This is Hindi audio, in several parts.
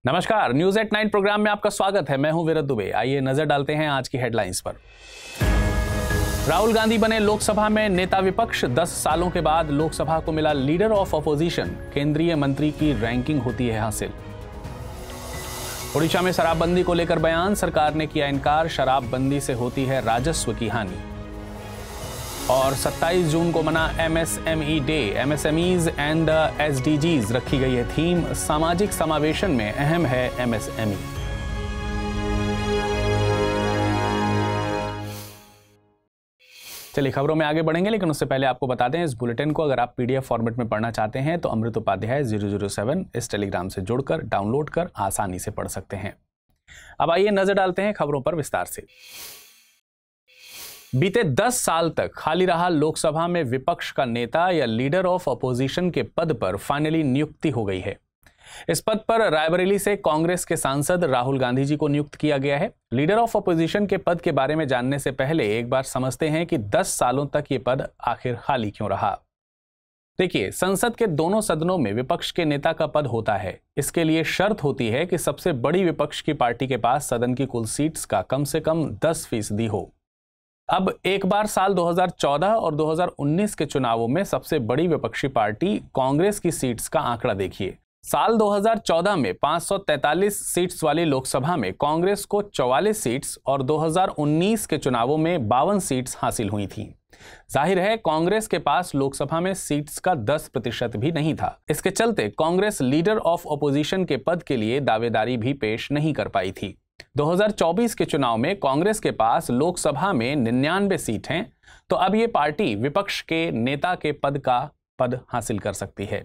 नमस्कार, न्यूज एट 9 प्रोग्राम में आपका स्वागत है। मैं हूं विरत दुबे। आइए नजर डालते हैं आज की हेडलाइंस पर। राहुल गांधी बने लोकसभा में नेता विपक्ष। 10 सालों के बाद लोकसभा को मिला लीडर ऑफ अपोजिशन। केंद्रीय मंत्री की रैंकिंग होती है हासिल। ओडिशा में शराबबंदी को लेकर बयान, सरकार ने किया इनकार। शराबबंदी से होती है राजस्व की हानि। और 27 जून को मना MSME day. MSMEs and SDGs रखी गई है थीम। सामाजिक समावेशन में अहम है MSME। चलिए खबरों में आगे बढ़ेंगे, लेकिन उससे पहले आपको बता दें इस बुलेटिन को अगर आप PDF फॉर्मेट में पढ़ना चाहते हैं तो अमृत उपाध्याय 007 इस टेलीग्राम से जुड़कर डाउनलोड कर आसानी से पढ़ सकते हैं। अब आइए नजर डालते हैं खबरों पर विस्तार से। बीते 10 साल तक खाली रहा लोकसभा में विपक्ष का नेता या लीडर ऑफ अपोजिशन के पद पर फाइनली नियुक्ति हो गई है। इस पद पर रायबरेली से कांग्रेस के सांसद राहुल गांधी जी को नियुक्त किया गया है। लीडर ऑफ अपोजिशन के पद के बारे में जानने से पहले एक बार समझते हैं कि 10 सालों तक ये पद आखिर खाली क्यों रहा। देखिए, संसद के दोनों सदनों में विपक्ष के नेता का पद होता है। इसके लिए शर्त होती है कि सबसे बड़ी विपक्ष की पार्टी के पास सदन की कुल सीट्स का कम से कम 10% हो। अब एक बार साल 2014 और 2019 के चुनावों में सबसे बड़ी विपक्षी पार्टी कांग्रेस की सीट्स का आंकड़ा देखिए। साल 2014 में 543 सीट्स वाली लोकसभा में कांग्रेस को 44 सीट्स और 2019 के चुनावों में 52 सीट्स हासिल हुई थीं। जाहिर है कांग्रेस के पास लोकसभा में सीट्स का 10% भी नहीं था। इसके चलते कांग्रेस लीडर ऑफ अपोजिशन के पद के लिए दावेदारी भी पेश नहीं कर पाई थी। 2024 के चुनाव में कांग्रेस के पास लोकसभा में 99 सीट हैं, तो अब ये पार्टी विपक्ष के नेता के पद हासिल कर सकती है।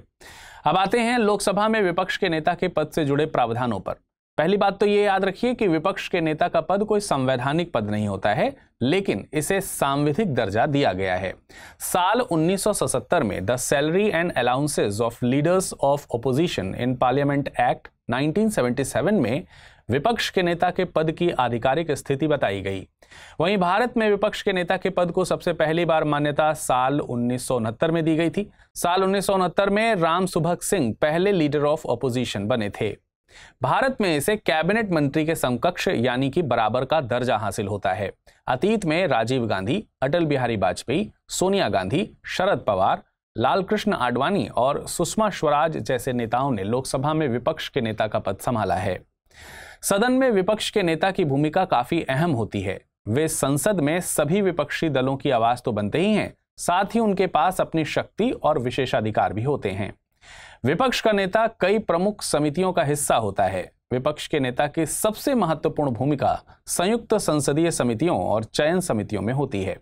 अब आते हैं लोकसभा में विपक्ष के नेता के पद से जुड़े प्रावधानों पर। पहली बात तो ये याद रखिए कि विपक्ष के नेता का पद कोई संवैधानिक पद नहीं होता है, लेकिन इसे सांविधिक दर्जा दिया गया है। साल 1977 में the salary and allowances of leaders of opposition in parliament act 1977 में विपक्ष के नेता के पद की आधिकारिक स्थिति बताई गई। वहीं भारत में विपक्ष के नेता के पद को सबसे पहली बार मान्यता साल 1969 में दी गई थी। साल 1969 में राम सुभग सिंह पहले लीडर ऑफ अपोजिशन बने थे। भारत में इसे कैबिनेट मंत्री के समकक्ष यानी कि बराबर का दर्जा हासिल होता है। अतीत में राजीव गांधी, अटल बिहारी वाजपेयी, सोनिया गांधी, शरद पवार, लालकृष्ण आडवाणी और सुषमा स्वराज जैसे नेताओं ने लोकसभा में विपक्ष के नेता का पद संभाला है। सदन में विपक्ष के नेता की भूमिका काफी अहम होती है। वे संसद में सभी विपक्षी दलों की आवाज तो बनते ही हैं, साथ ही उनके पास अपनी शक्ति और विशेषाधिकार भी होते हैं। विपक्ष का नेता कई प्रमुख समितियों का हिस्सा होता है। विपक्ष के नेता की सबसे महत्वपूर्ण भूमिका संयुक्त संसदीय समितियों और चयन समितियों में होती है।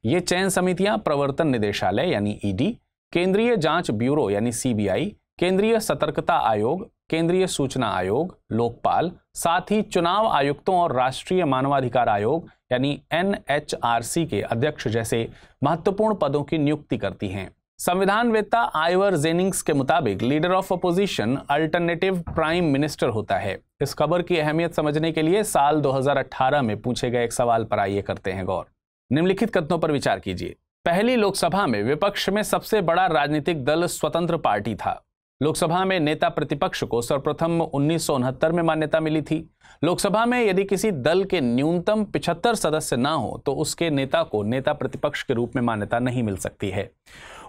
ये चयन समितियां प्रवर्तन निदेशालय यानी ED, केंद्रीय जांच ब्यूरो यानी CBI, केंद्रीय सतर्कता आयोग, केंद्रीय सूचना आयोग, लोकपाल, साथ ही चुनाव आयुक्तों और राष्ट्रीय मानवाधिकार आयोग यानी NHRC के अध्यक्ष जैसे महत्वपूर्ण पदों की नियुक्ति करती हैं। संविधानवेत्ता आइवर जेनिंग्स के मुताबिक leader of opposition alternative prime minister होता है। इस खबर की अहमियत समझने के लिए साल 2018 में पूछे गए एक सवाल पर आइए करते हैं गौर। निम्नलिखित कथनों पर विचार कीजिए। पहली लोकसभा में विपक्ष में सबसे बड़ा राजनीतिक दल स्वतंत्र पार्टी था। लोकसभा में नेता प्रतिपक्ष को सर्वप्रथम 1969 में मान्यता मिली थी। लोकसभा में यदि किसी दल के न्यूनतम 75 सदस्य ना हो तो उसके नेता को नेता प्रतिपक्ष के रूप में मान्यता नहीं मिल सकती है।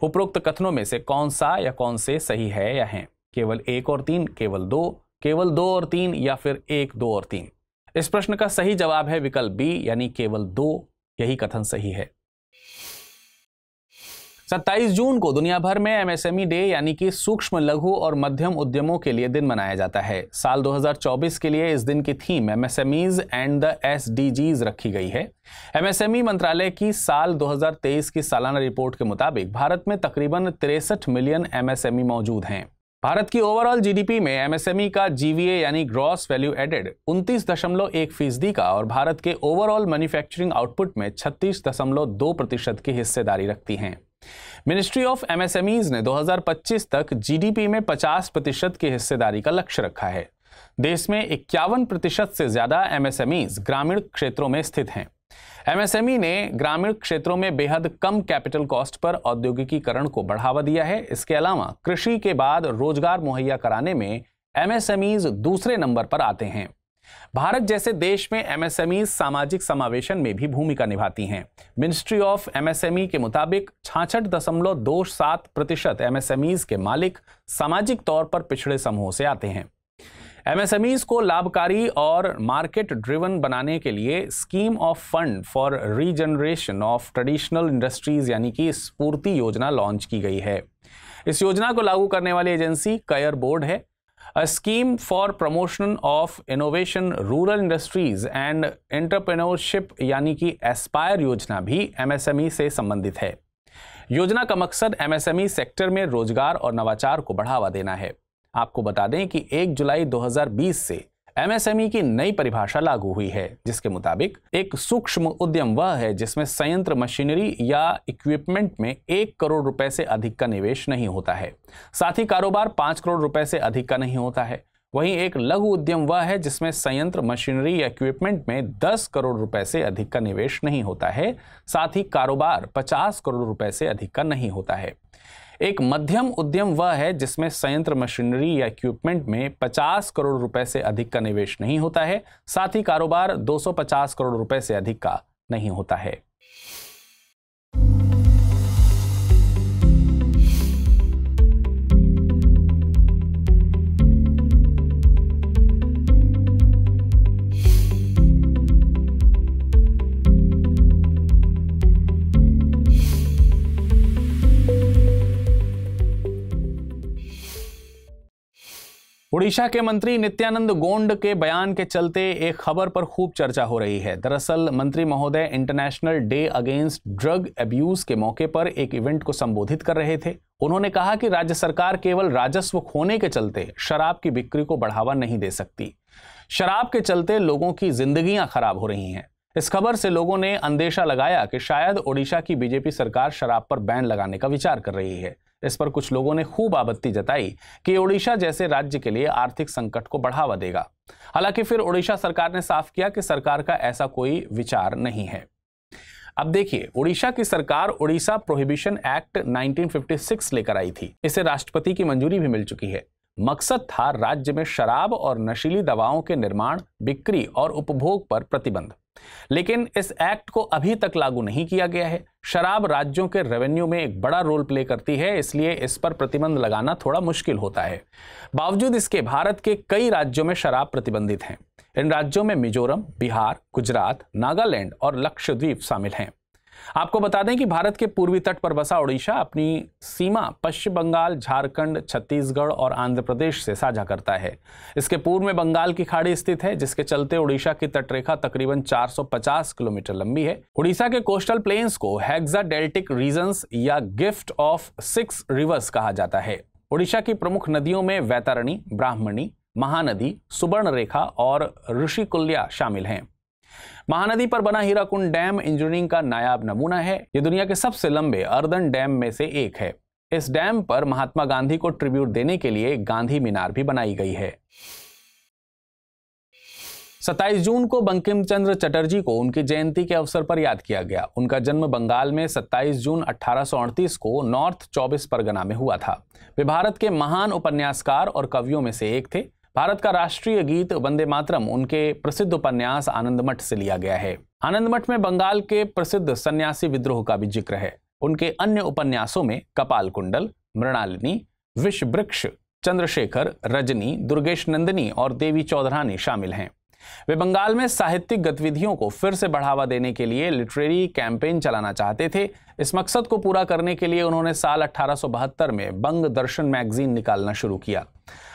उपरोक्त कथनों में से कौन सा या कौन से सही है या हैं? केवल 1 और 3, केवल 2 और 3 या फिर 1, 2 और 3? इस प्रश्न का सही जवाब है विकल्प B यानी केवल 2। यही कथन सही है। 27 जून को दुनिया भर में एमएसएमई डे यानी कि सूक्ष्म, लघु और मध्यम उद्यमों के लिए दिन मनाया जाता है। साल 2024 के लिए इस दिन की theme MSMEs and the SDGs रखी गई है। एमएसएमई मंत्रालय की साल 2023 की सालाना रिपोर्ट के मुताबिक भारत में तकरीबन 63 मिलियन एमएसएमई मौजूद हैं। भारत की ओवरऑल जीडीपी में एमएसएमई का जीवीए यानी ग्रॉस वैल्यू एडेड 29.1% का और भारत के ओवरऑल मैन्युफैक्चरिंग आउटपुट में 36.2% की हिस्सेदारी रखती हैं। मिनिस्ट्री ऑफ एमएसएमईज ने 2025 तक जीडीपी में 50% की हिस्सेदारी का लक्ष्य रखा है। देश में 51% से ज्यादा एमएसएमईज ग्रामीण क्षेत्रों में स्थित हैं। एमएसएमई ने ग्रामीण क्षेत्रों में बेहद कम कैपिटल कॉस्ट पर औद्योगिकीकरण को बढ़ावा दिया है। इसके अलावा कृषि के बाद रोजगार मुहैया कराने में एमएसएमईज दूसरे नंबर पर आते हैं। भारत जैसे देश में एमएसएमईज सामाजिक समावेशन में भी भूमिका निभाती हैं। मिनिस्ट्री ऑफ एमएसएमई के मुताबिक 66.27% एमएसएमईज के मालिक सामाजिक तौर पर पिछड़े समूहों से आते हैं। एमएसएमईज को लाभकारी और मार्केट ड्रिवन बनाने के लिए scheme of fund for regeneration of traditional industries यानी कि स्फूर्ति योजना लॉन्च की गई है। इस योजना को लागू करने वाली एजेंसी कयर बोर्ड है। A scheme for promotion of innovation rural industries and entrepreneurship यानी कि एस्पायर योजना भी एमएसएमई से संबंधित है। योजना का मकसद एमएसएमई सेक्टर में रोजगार और नवाचार को बढ़ावा देना है। आपको बता दें कि 1 जुलाई 2020 से एमएसएमई की नई परिभाषा लागू हुई है, जिसके मुताबिक एक सूक्ष्म उद्यम वह है जिसमें संयंत्र, मशीनरी या इक्विपमेंट में 1 करोड़ रुपए से अधिक का निवेश नहीं होता है। साथ ही कारोबार 5 करोड़ रुपए से अधिक का नहीं होता है। वहीं एक लघु उद्यम वह है जिसमें संयंत्र, मशीनरी या इक्विपमेंट में 10 करोड़ रुपए से अधिक का निवेश नहीं होता है। साथ ही कारोबार 50 करोड़ रुपए से अधिक का नहीं होता है। एक मध्यम उद्यम वह है जिसमें संयंत्र, मशीनरी या इक्विपमेंट में 50 करोड़ रुपए से अधिक का निवेश नहीं होता है। साथ ही कारोबार 250 करोड़ रुपए से अधिक का नहीं होता है। उड़ीसा के मंत्री नित्यानंद गोंड के बयान के चलते एक खबर पर खूब चर्चा हो रही है। दरअसल मंत्री महोदय international day against drug abuse के मौके पर एक इवेंट को संबोधित कर रहे थे। उन्होंने कहा कि राज्य सरकार केवल राजस्व खोने के चलते शराब की बिक्री को बढ़ावा नहीं दे सकती। शराब के चलते लोगों की जिंदगियां खराब हो रही हैं। इस खबर से लोगों ने अंदेशा लगाया कि शायद ओडिशा की बीजेपी सरकार शराब पर बैन लगाने का विचार कर रही है। इस पर कुछ लोगों ने खूब आपत्ति जताई कि ओडिशा जैसे राज्य के लिए आर्थिक संकट को बढ़ावा देगा। हालांकि फिर ओडिशा सरकार ने साफ किया कि सरकार का ऐसा कोई विचार नहीं है। अब देखिए, ओडिशा की सरकार ओडिशा प्रोहिबिशन एक्ट 1956 लेकर आई थी। इसे राष्ट्रपति की मंजूरी भी मिल चुकी है। मकसद था राज्य में शराब और नशीली दवाओं के निर्माण, बिक्री और उपभोग पर प्रतिबंध। लेकिन इस एक्ट को अभी तक लागू नहीं किया गया है। शराब राज्यों के रेवेन्यू में एक बड़ा रोल प्ले करती है, इसलिए इस पर प्रतिबंध लगाना थोड़ा मुश्किल होता है। बावजूद इसके भारत के कई राज्यों में शराब प्रतिबंधित हैं। इन राज्यों में मिजोरम, बिहार, गुजरात, नागालैंड और लक्षद्वीप शामिल हैं। आपको बता दें कि भारत के पूर्वी तट पर बसा ओडिशा अपनी सीमा पश्चिम बंगाल, झारखंड, छत्तीसगढ़ और आंध्र प्रदेश से साझा करता है। इसके पूर्व में बंगाल की खाड़ी स्थित है, जिसके चलते ओडिशा की तटरेखा तकरीबन 450 किलोमीटर लंबी है। ओडिशा के कोस्टल प्लेन्स को हेक्साडेल्टिक रीजन्स या गिफ्ट ऑफ 6 रिवर्स कहा जाता है। ओडिशा की प्रमुख नदियों में वैतरणी, ब्राह्मणी, महानदी, सुवर्णरेखा और ऋषिकुल्या शामिल हैं। महानदी पर बना हीराकुंड डैम इंजीनियरिंग का नायाब नमूना है। यह दुनिया के सबसे लंबे अर्दन डैम में से एक है। इस डैम पर महात्मा गांधी को ट्रिब्यूट देने के लिए गांधी मीनार भी बनाई गई है। 27 जून को बंकिम चंद्र चटर्जी को उनकी जयंती के अवसर पर याद किया गया। उनका जन्म बंगाल में 27 जून 1838 को नॉर्थ 24 परगना में हुआ था। वे भारत के महान उपन्यासकार और कवियों में से एक थे। भारत का राष्ट्रीय गीत वंदे मातरम उनके प्रसिद्ध उपन्यास आनंदमठ से लिया गया है। आनंदमठ में बंगाल के प्रसिद्ध सन्यासी विद्रोह का भी जिक्र है। उनके अन्य उपन्यासों में कपाल कुंडल, मृणालिनी, विष वृक्ष, चंद्रशेखर, रजनी, दुर्गेश नंदिनी और देवी चौधरानी शामिल हैं। वे बंगाल में साहित्यिक गतिविधियों को फिर से बढ़ावा देने के लिए लिटरेरी कैंपेन चलाना चाहते थे। इस मकसद को पूरा करने के लिए उन्होंने साल 1872 में बंग दर्शन मैगजीन निकालना शुरू किया।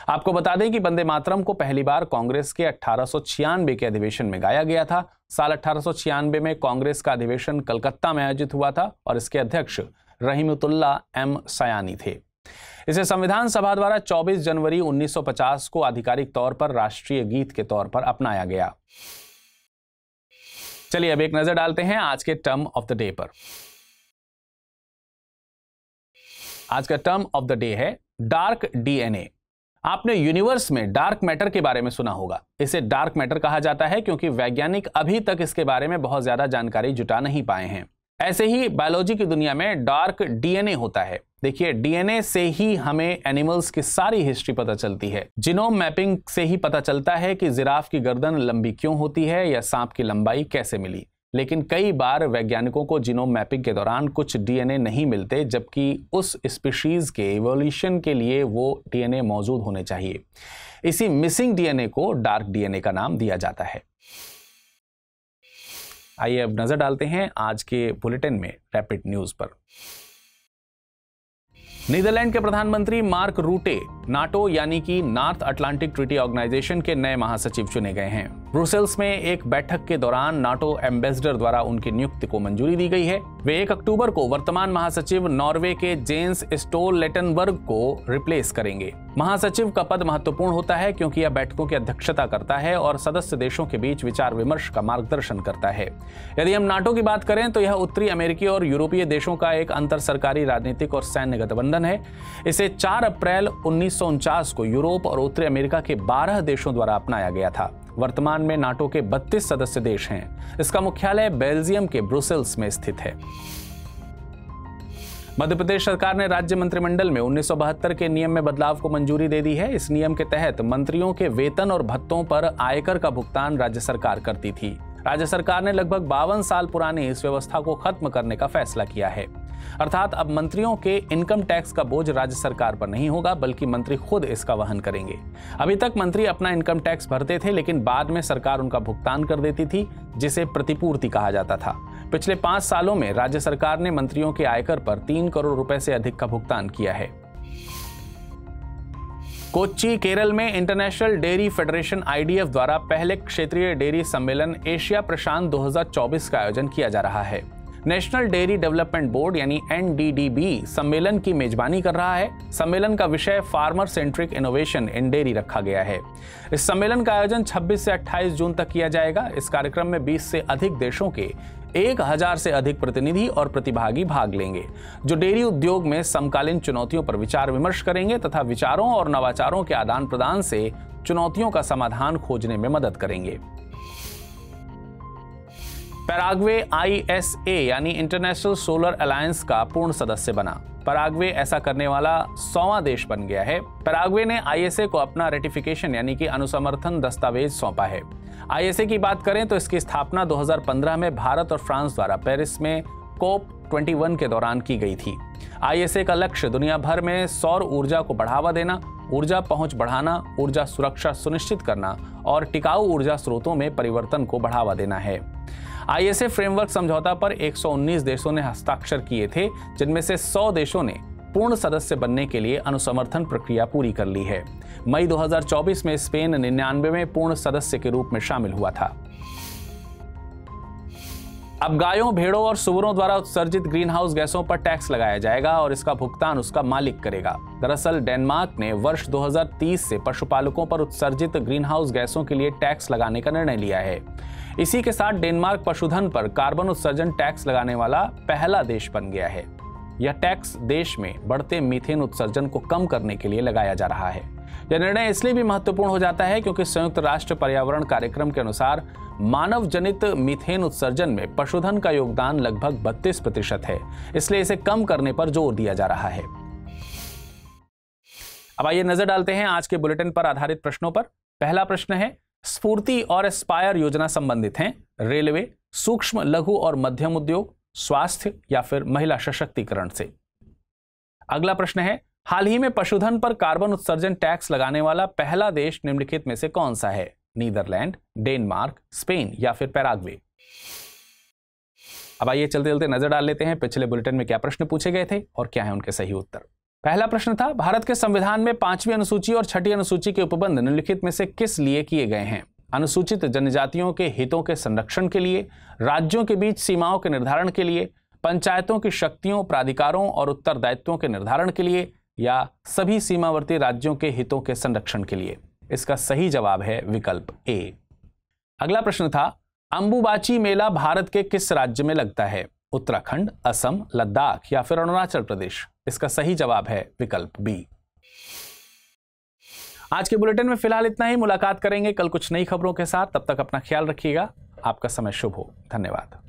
आपको बता दें कि वंदे मातरम को पहली बार कांग्रेस के 1896 के अधिवेशन में गाया गया था। साल 1896 में कांग्रेस का अधिवेशन कलकत्ता में आयोजित हुआ था और इसके अध्यक्ष रहीमतुल्ला एम सयानी थे। इसे संविधान सभा द्वारा 24 जनवरी 1950 को आधिकारिक तौर पर राष्ट्रीय गीत के तौर पर अपनाया गया। चलिए अब एक नजर डालते हैं आज के टर्म ऑफ द डे पर। आज का टर्म ऑफ द डे है डार्क डीएनए। आपने यूनिवर्स में डार्क मैटर के बारे में सुना होगा। इसे डार्क मैटर कहा जाता है क्योंकि वैज्ञानिक अभी तक इसके बारे में बहुत ज्यादा जानकारी जुटा नहीं पाए हैं। ऐसे ही बायोलॉजी की दुनिया में डार्क डीएनए होता है। देखिए, डीएनए से ही हमें एनिमल्स की सारी हिस्ट्री पता चलती है। जीनोम मैपिंग से ही पता चलता है कि जिराफ की गर्दन लंबी क्यों होती है या सांप की लंबाई कैसे मिली। लेकिन कई बार वैज्ञानिकों को जीनोम मैपिंग के दौरान कुछ डीएनए नहीं मिलते, जबकि उस स्पीशीज के इवोल्यूशन के लिए वो डीएनए मौजूद होने चाहिए। इसी मिसिंग डीएनए को डार्क डीएनए का नाम दिया जाता है। आइए अब नजर डालते हैं आज के बुलेटिन में रैपिड न्यूज पर। नीदरलैंड के प्रधानमंत्री मार्क रूटे नाटो यानी कि नॉर्थ अटलांटिक ट्रीटी ऑर्गेनाइजेशन के नए महासचिव चुने गए हैं। ब्रुसेल्स में एक बैठक के दौरान नाटो एम्बेसडर द्वारा उनकी नियुक्ति को मंजूरी दी गई है। वे 1 अक्टूबर को वर्तमान महासचिव नॉर्वे के जेंस स्टोलटेनबर्ग को रिप्लेस करेंगे। महासचिव का पद महत्वपूर्ण होता है क्योंकि यह बैठकों की अध्यक्षता करता है और सदस्य देशों के बीच विचार विमर्श का मार्गदर्शन करता है। यदि हम नाटो की बात करें तो यह उत्तरी अमेरिकी और यूरोपीय देशों का एक अंतर सरकारी राजनीतिक और सैन्य गठबंधन है। इसे 4 अप्रैल 1949 को यूरोप और उत्तरी अमेरिका के 12 देशों द्वारा अपनाया गया था। वर्तमान में नाटो के 32 सदस्य देश हैं। इसका मुख्यालय बेल्जियम के ब्रुसेल्स में स्थित है। मध्य प्रदेश सरकार ने राज्य मंत्रिमंडल में 1972 के नियम में बदलाव को मंजूरी दे दी है। इस नियम के तहत मंत्रियों के वेतन और भत्तों पर आयकर का भुगतान राज्य सरकार करती थी। राज्य सरकार ने लगभग 52 साल पुरानी इस व्यवस्था को खत्म करने का फैसला किया है। अर्थात अब मंत्रियों के इनकम टैक्स का बोझ राज्य सरकार पर नहीं होगा, बल्कि मंत्री खुद इसका वहन करेंगे। अभी तक मंत्री अपना इनकम टैक्स भरते थे, लेकिन बाद में सरकार उनका भुगतान कर देती थी, जिसे प्रतिपूर्ति कहा जाता था। पिछले 5 सालों में राज्य सरकार ने मंत्रियों के आयकर पर 3 करोड़ रुपए से अधिक का भुगतान किया है। कोच्चि, केरल में इंटरनेशनल डेयरी फेडरेशन IDF द्वारा पहले क्षेत्रीय डेयरी सम्मेलन एशिया प्रशांत 2024 का आयोजन किया जा रहा है। नेशनल डेयरी डेवलपमेंट बोर्ड यानी NDDB सम्मेलन की मेजबानी कर रहा है। सम्मेलन का विषय farmer centric innovation in dairy रखा गया है। इस सम्मेलन का आयोजन 26 से 28 जून तक किया जाएगा। इस कार्यक्रम में 20 से अधिक देशों के 1000 से अधिक प्रतिनिधि और प्रतिभागी भाग लेंगे, जो डेयरी उद्योग में समकालीन चुनौतियों पर विचार विमर्श करेंगे तथा विचारों और नवाचारों के आदान प्रदान से चुनौतियों का समाधान खोजने में मदद करेंगे। पैराग्वे ISA यानी इंटरनेशनल सोलर अलायंस का पूर्ण सदस्य बना। पैराग्वे ऐसा करने वाला 100वां देश बन गया है। पैराग्वे ने ISA को अपना रेटिफिकेशन यानी कि अनुसमर्थन दस्तावेज सौंपा है। ISA की बात करें तो इसकी स्थापना 2015 में भारत और फ्रांस द्वारा पेरिस में COP21 के दौरान की गई थी। ISA का लक्ष्य दुनिया भर में सौर ऊर्जा को बढ़ावा देना, ऊर्जा पहुंच बढ़ाना, ऊर्जा सुरक्षा सुनिश्चित करना और टिकाऊ ऊर्जा स्रोतों में परिवर्तन को बढ़ावा देना है। ISA फ्रेमवर्क समझौता पर 119 देशों ने हस्ताक्षर किए थे, जिनमें से 100 देशों ने पूर्ण सदस्य बनने के लिए अनुसमर्थन प्रक्रिया पूरी कर ली है। मई 2024 में स्पेन 99वें पूर्ण सदस्य के रूप में शामिल हुआ था। अब गायों, भेड़ों और सुअरों द्वारा उत्सर्जित ग्रीन हाउस गैसों पर टैक्स लगाया जाएगा और इसका भुगतान उसका मालिक करेगा। दरअसल डेनमार्क ने वर्ष 2030 से पशुपालकों पर उत्सर्जित ग्रीन हाउस गैसों के लिए टैक्स लगाने का निर्णय लिया है। इसी के साथ डेनमार्क पशुधन पर कार्बन उत्सर्जन टैक्स लगाने वाला पहला देश बन गया है। यह टैक्स देश में बढ़ते मीथेन उत्सर्जन को कम करने के लिए लगाया जा रहा है। यह निर्णय इसलिए भी महत्वपूर्ण हो जाता है क्योंकि संयुक्त राष्ट्र पर्यावरण कार्यक्रम के अनुसार मानव जनित मीथेन उत्सर्जन में पशुधन का योगदान लगभग 32% है। इसलिए इसे कम करने पर जोर दिया जा रहा है। अब आइए नजर डालते हैं आज के बुलेटिन पर आधारित प्रश्नों पर। पहला प्रश्न है, स्फूर्ति और एस्पायर योजना संबंधित हैं रेलवे, सूक्ष्म, लघु और मध्यम उद्योग, स्वास्थ्य या फिर महिला सशक्तिकरण से। अगला प्रश्न है, हाल ही में पशुधन पर कार्बन उत्सर्जन टैक्स लगाने वाला पहला देश निम्नलिखित में से कौन सा है? नीदरलैंड, डेनमार्क, स्पेन या फिर पैराग्वे। अब आइए चलते चलते नजर डाल लेते हैं पिछले बुलेटिन में क्या प्रश्न पूछे गए थे और क्या है उनके सही उत्तर। पहला प्रश्न था, भारत के संविधान में 5वीं अनुसूची और 6ठी अनुसूची के उपबंध निम्नलिखित में से किस लिए किए गए हैं? अनुसूचित जनजातियों के हितों के संरक्षण के लिए, राज्यों के बीच सीमाओं के निर्धारण के लिए, पंचायतों की शक्तियों, प्राधिकारों और उत्तरदायित्वों के निर्धारण के लिए, या सभी सीमावर्ती राज्यों के हितों के संरक्षण के लिए? इसका सही जवाब है विकल्प ए। अगला प्रश्न था, अंबुबाची मेला भारत के किस राज्य में लगता है? उत्तराखंड, असम, लद्दाख या फिर अरुणाचल प्रदेश? इसका सही जवाब है विकल्प बी। आज के बुलेटिन में फिलहाल इतना ही। मुलाकात करेंगे कल कुछ नई खबरों के साथ। तब तक अपना ख्याल रखिएगा। आपका समय शुभ हो। धन्यवाद।